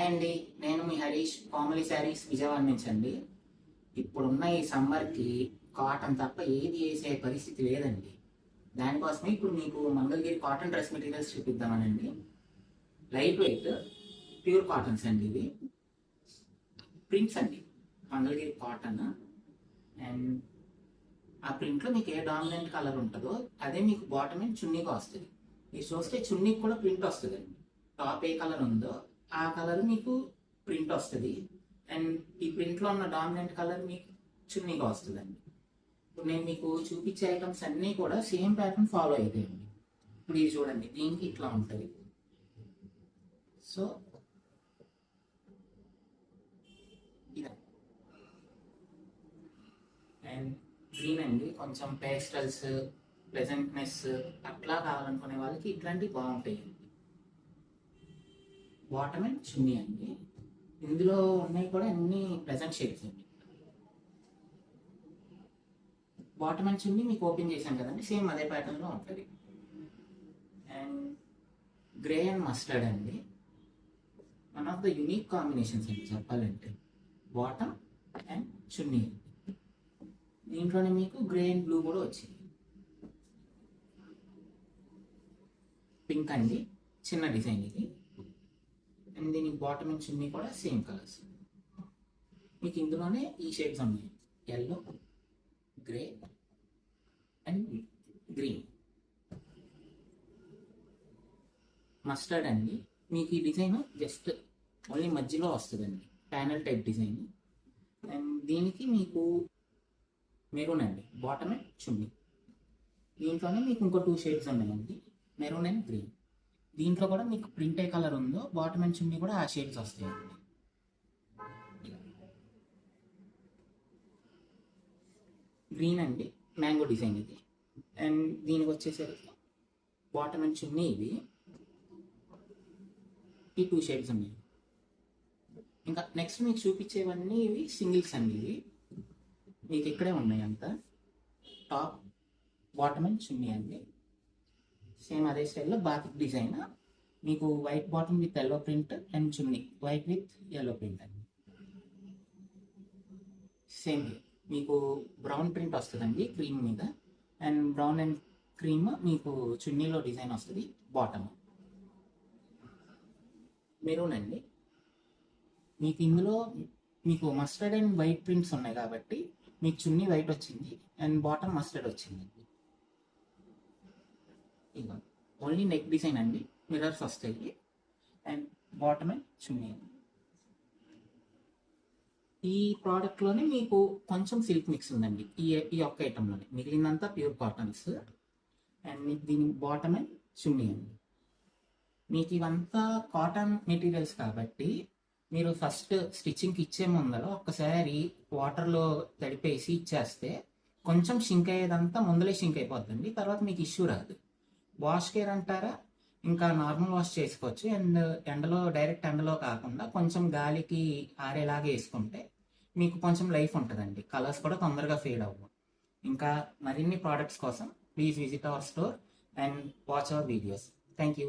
Hi అండి, నేను మీ హరీష్ కోమలి శారీస్ విజయవాడ నుంచి అండి. ఇప్పుడున్న ఈ సమ్మర్కి కాటన్ తప్ప ఏది వేసే పరిస్థితి లేదండి. దానికోసమే ఇప్పుడు మీకు మంగళగిరి కాటన్ డ్రెస్ మెటీరియల్స్ చూపిద్దామనండి. లైట్ వెయిట్ ప్యూర్ కాటన్స్ అండి. ఇవి ప్రింట్స్ అండి, మంగళగిరి కాటన్. అండ్ ఆ ప్రింట్లో మీకు ఏ డామినెంట్ కలర్ ఉంటుందో అదే మీకు బాటమ్ అండ్ చున్నీగా వస్తుంది. మీరు చూస్తే చున్నీకి కూడా ప్రింట్ వస్తుంది అండి. టాప్ ఏ కలర్ ఉందో ఆ కలర్ మీకు ప్రింట్ వస్తుంది. అండ్ ఈ ప్రింట్లో ఉన్న డామినెంట్ కలర్ మీకు చున్నీగా వస్తుందండి. ఇప్పుడు నేను మీకు చూపించే ఐటమ్స్ అన్నీ కూడా సేమ్ ప్యాటర్న్ ఫాలో అవుతాయండి. ఇప్పుడు ఇది చూడండి, దీనికి ఇట్లా ఉంటుంది. సో ఇది అండ్ గ్రీన్ అండి, కొంచెం పేస్టల్స్ ప్లెజెంట్నెస్ అట్లా కావాలనుకునే వాళ్ళకి ఇట్లాంటివి బాగుంటాయి. బాటమ్ అండ్ చున్నీ అండి. ఇందులో ఉన్నాయి కూడా అన్ని ప్లెజెంట్ షేడ్స్ అండి. బాటమ్ అండ్ చున్నీ మీకు ఓపెన్ చేశాను కదండి, సేమ్ అదే ప్యాటర్న్లో ఉంటుంది. అండ్ గ్రే అండ్ మస్టర్డ్ అండి, one of the unique combinations అండి చెప్పాలంటే. బాటమ్ అండ్ చున్నీ, దీంట్లోనే మీకు గ్రే అండ్ బ్లూ కూడా వచ్చింది. పింక్ అండి, చిన్న డిజైన్ ఇది. అండ్ దీనికి బాటమ్ అండ్ చున్నీ కూడా సేమ్ కలర్స్. మీకు ఇందులోనే ఈ షేడ్స్ ఉన్నాయి, yellow, grey and green. Mustard అండి, మీకు ఈ డిజైన్ జస్ట్ ఓన్లీ మధ్యలో వస్తుందండి, ప్యానల్ టైప్ డిజైన్. అండ్ దీనికి మీకు మెరూన్ అండి, బాటమ్ అండ్ చున్నీ. దీంట్లోనే మీకు ఇంకో 2 షేడ్స్ ఉన్నాయండి, మెరూన్ అండ్ గ్రీన్. దీంట్లో కూడా మీకు ప్రింట్ ఏ కలర్ ఉందో బాటమ్ అండ్ చున్నీ కూడా ఆ షేడ్స్ వస్తాయండి. గ్రీన్ అండి, మ్యాంగో డిజైన్ ఇది. అండ్ దీనికి వచ్చేసరికి బాటమ్ అండ్ చున్నీ ఇవి, ఈ 2 షేడ్స్ ఉన్నాయి. ఇంకా నెక్స్ట్ మీకు చూపించేవన్నీ ఇవి సింగిల్స్ అండి. ఇవి మీకు ఇక్కడే ఉన్నాయి అంతా. టాప్, బాటమ్ అండ్ చున్నీ అండి, సేమ్ అదే స్టైల్లో బాతిక్ డిజైన్. మీకు white bottom with yellow print and chunni white with yellow print అండి. సేమ్ మీకు బ్రౌన్ ప్రింట్ వస్తుందండి క్రీమ్ మీద. అండ్ బ్రౌన్ అండ్ క్రీమ్ మీకు చున్నీలో డిజైన్ వస్తుంది. బాటమ్ మెరూన్ అండి, మీకు ఇందులో మీకు మస్టర్డ్ అండ్ వైట్ ప్రింట్స్ ఉన్నాయి కాబట్టి మీకు చున్నీ వైట్ వచ్చింది అండ్ బాటమ్ మస్టర్డ్ వచ్చింది. ఇక ఓన్లీ నెక్ డిజైన్ అండి, మిర్రర్స్ వస్తాయి. అండ్ బాటమ్ అండ్ చున్నీ. ఈ ప్రోడక్ట్లోనే మీకు కొంచెం సిల్క్ మిక్స్ ఉందండి ఈ ఒక్క ఐటెంలోనే, మిగిలినంతా ప్యూర్ కాటన్స్. అండ్ దీని బాటమ్ అండ్ చున్నీ అండి. మీకు ఇవంతా కాటన్ మెటీరియల్స్ కాబట్టి మీరు ఫస్ట్ స్టిచ్చింగ్కి ఇచ్చే ముందర ఒక్కసారి వాటర్లో తడిపేసి ఇచ్చేస్తే కొంచెం షింక్ అయ్యేదంతా ముందలే షింక్ అయిపోద్దండి. తర్వాత మీకు ఇష్యూ రాదు. వాష్ కేర్ అంటారా, ఇంకా నార్మల్ వాష్ చేసుకోవచ్చు. అండ్ ఎండలో డైరెక్ట్ ఎండలో కాకుండా కొంచెం గాలికి ఆరేలాగా వేసుకుంటే మీకు కొంచెం లైఫ్ ఉంటుందండి. కలర్స్ కూడా తొందరగా ఫేడ్ అవ్వవు. ఇంకా మరిన్ని ప్రోడక్ట్స్ కోసం please visit our store and watch our videos. Thank you.